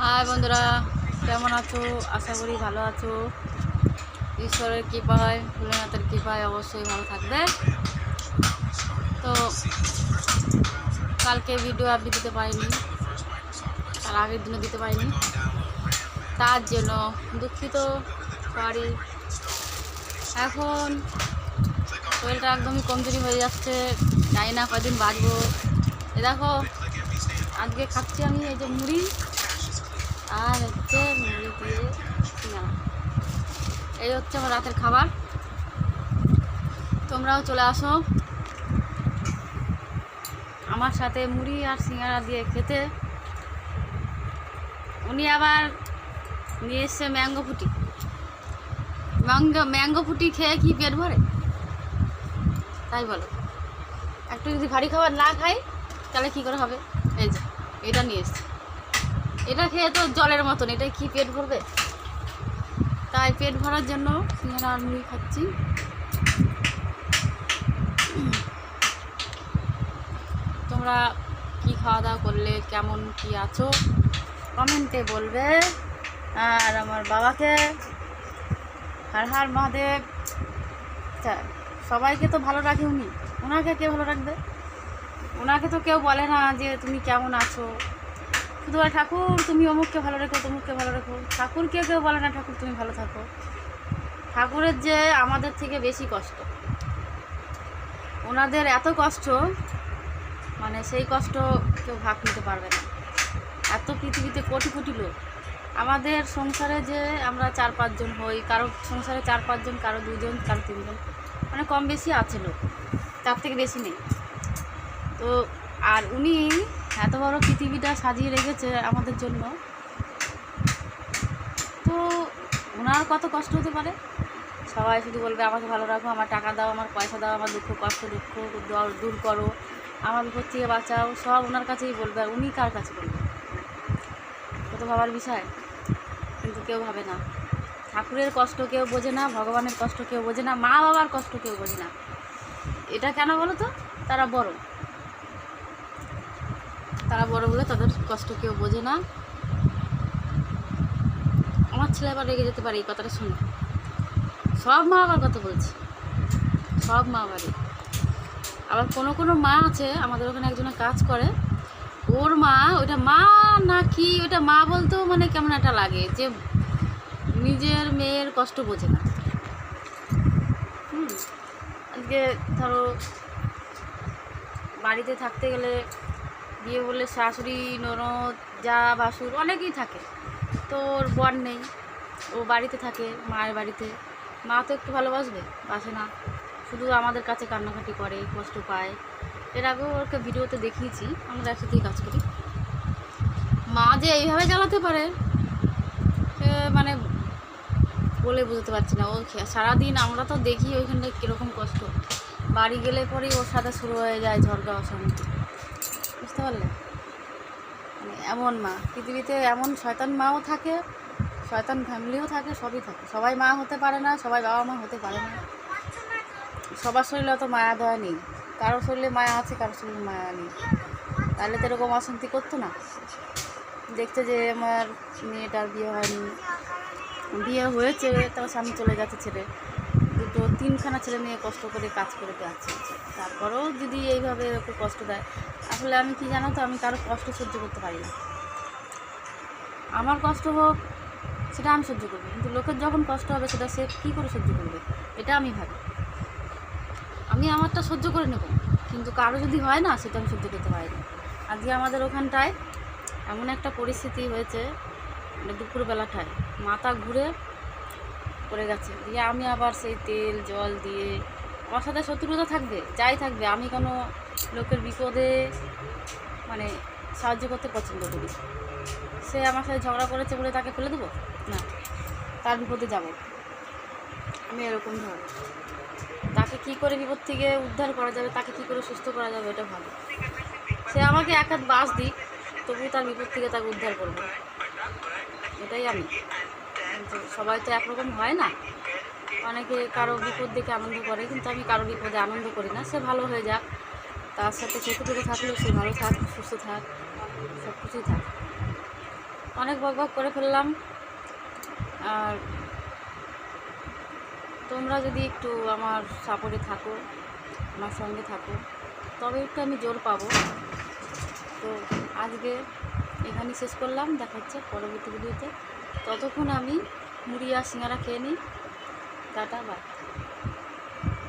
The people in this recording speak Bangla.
হাই বন্ধুরা, কেমন আছো? আশা করি ভালো আছো। ঈশ্বরের কৃপায়, ভোলেনাথের কৃপায় অবশ্যই ভালো থাকবে। তো কালকে ভিডিও আপলোড দিতে পারিনি, তার আগের দিনও দিতে পারিনি, তার জন্য দুঃখিত। সরি। এখন শরীরটা একদমই কমজোরি হয়ে যাচ্ছে, জানি না কয়দিন বাঁচবো। এ দেখো, আজকে খাচ্ছি আমি এই যে মুড়ি আর হচ্ছে মুড়ি দিয়ে সিঙ্গারা। এই হচ্ছে আমার রাতের খাবার। তোমরাও চলে আসো আমার সাথে মুড়ি আর সিঙ্গারা দিয়ে খেতে। উনি আবার নিয়ে এসছে ম্যাঙ্গো ফুটি। ম্যাঙ্গো ফুটি খেয়ে কি পেট ভরে? তাই বলো। একটু যদি ভারী খাবার না খাই তাহলে কী করে হবে? এই যে এটা নিয়ে এসছে, এটা খেয়ে তো জলের মতন, এটাই কি পেট ভরবে? তাই পেট ভরার জন্য সিঙ্গারা আর মুড়ি খাচ্ছি। তোমরা কি খাওয়া দাওয়া করলে, কেমন কি আছো কমেন্টে বলবে। আর আমার বাবাকে হর হর মহাদেব। সবাইকে তো ভালো রাখে উনি, ওনাকে কে ভালো রাখবে? ওনাকে তো কেউ বলে না যে তুমি কেমন আছো, শুধু ঠাকুর তুমি অমুককে ভালো রেখো, তমুককে ভালো রেখো। ঠাকুরকে কেউ বলে না ঠাকুর তুমি ভালো থাকো। ঠাকুরের যে আমাদের থেকে বেশি কষ্ট, ওনাদের এত কষ্ট, মানে সেই কষ্ট কেউ ভাগ নিতে পারবে না। এত পৃথিবীতে কোটি কোটি লোক, আমাদের সংসারে যে আমরা 4-5 জন হই, কারো সংসারে 4-5 জন, কারো 2 জন, কারো 3 জন, মানে কম বেশি আছে লোক, তার থেকে বেশি নেই। তো আর উনি এত বড় পৃথিবীটা সাজিয়ে রেখেছে আমাদের জন্য, তো ওনার কত কষ্ট হতে পারে। সবাই শুধু বলবে আমাকে ভালো রাখো, আমার টাকা দাও, আমার পয়সা দাও, আমার দুঃখ কষ্ট দূর করো, আমার বিপদ থেকে বাঁচাও, সব ওনার কাছেই বলবে। আর উনি কার কাছে বলবে? কত ভাবার বিষয়, কিন্তু কেউ ভাবে না। ঠাকুরের কষ্ট কেউ বোঝে না, ভগবানের কষ্ট কেউ বোঝে না, মা বাবার কষ্ট কেউ বোঝে না। এটা কেন বলো তো? তারা বড় বলে তাদের কষ্ট কেউ বোঝে না। আমার ছেলে আবার রেগে যেতে পারে এই কথাটা শুনে। সব মা বাবার কথা বলছি, সব মা বাবারই। আবার কোনো মা আছে, আমাদের ওখানে একজনে কাজ করে, ওর মা, ওইটা মা না কি, ওইটা মা বলতেও মানে কেমন একটা লাগে, যে নিজের মেয়ের কষ্ট বোঝে না। আজকে ধরো বাড়িতে থাকতে গেলে, বিয়ে বললে শাশুড়ি, ননদ, যা, ভাসুর অনেকেই থাকে। তো ওর বর নেই, ও বাড়িতে থাকে, মায়ের বাড়িতে। মা তো একটু ভালোবাসবে? বাসে না, শুধু আমাদের কাছে কান্নাকাটি করে, কষ্ট পায়। এর আগেও ওকে ভিডিওতে দেখিয়েছি, আমরা একসাথেই কাজ করি। মা যে এইভাবে জ্বালাতে পারে, মানে বলে বুঝতে পারছি না। ও সারাদিন আমরা তো দেখি ওইখানটায় কীরকম কষ্ট, বাড়ি গেলে পরেই ওর সাথে শুরু হয়ে যায় ঝগড়া অশান্তি। বুঝতে পারলে? মানে এমন মা পৃথিবীতে, এমন শয়তান মাও থাকে, শয়তান ফ্যামিলিও থাকে, সবই থাকে। সবাই মা হতে পারে না, সবাই বাবা মা হতে পারে না। সবার শরীরে অত মায়া দেওয়া নেই, কারোর শরীরে মায়া আছে, কারোর শরীরে মায়া নেই। তাহলে তো এরকম অশান্তি করতো না। দেখছে যে আমার মেয়েটার বিয়ে হয়নি, বিয়ে হয়েছে, তার স্বামী চলে গেছে, ছেলে 2-3খানা ছেলে নিয়ে কষ্ট করে কাজ করে আছে, তারপরেও যদি এইভাবে ওকে কষ্ট দেয়। আসলে আমি কি জানো তো, আমি কারো কষ্ট সহ্য করতে পারি না। আমার কষ্ট হোক সেটা আমি সহ্য করবো, কিন্তু লোকের যখন কষ্ট হবে সেটা সে কী করে সহ্য করবে, এটা আমি ভাবি। আমি আমারটা সহ্য করে নেব, কিন্তু কারো যদি হয় না, সেটা আমি সহ্য করতে পারি না। আজকে আমাদের ওখানটায় এমন একটা পরিস্থিতি হয়েছে, মানে দুপুরবেলাটায় মাথা ঘুরে পড়ে গেছে। দিয়ে আমি আবার সেই তেল জল দিয়ে, আমার সাথে শত্রুতা থাকবে, যাই থাকবে, আমি কোনো লোকের বিপদে মানে সাহায্য করতে পছন্দ করি। সে আমার সাথে ঝগড়া করেছে বলে তাকে ফেলে দেবো না, তার বিপদে যাব আমি, এরকম ধরো। তাকে কি করে বিপদ থেকে উদ্ধার করা যাবে, তাকে কি করে সুস্থ করা যাবে, এটা ভালো। সে আমাকে এক হাত বাস দিক, তবু তার বিপদ থেকে তাকে উদ্ধার করবো, এটাই আমি। কিন্তু সবাই তো একরকম হয় না, অনেকে কারো বিপদ দেখে আনন্দ করে, কিন্তু আমি কারো বিপদে আনন্দ করি না। সে ভালো হয়ে যাক, তার সাথে ছোটো থাকলেও সে ভালো থাক, সুস্থ থাক, সব কিছুই থাক। অনেক বকবক করে ফেললাম। আর তোমরা যদি একটু আমার সাপোর্টে থাকো, আমার সঙ্গে থাকো, তবে একটু আমি জোর পাবো। তো আজকে এখানেই শেষ করলাম, দেখা হচ্ছে পরবর্তী ভিডিওতে। ততক্ষণ আমি মুড়ি আর সিঙ্গারা খেয়ে নিই। Tata, by.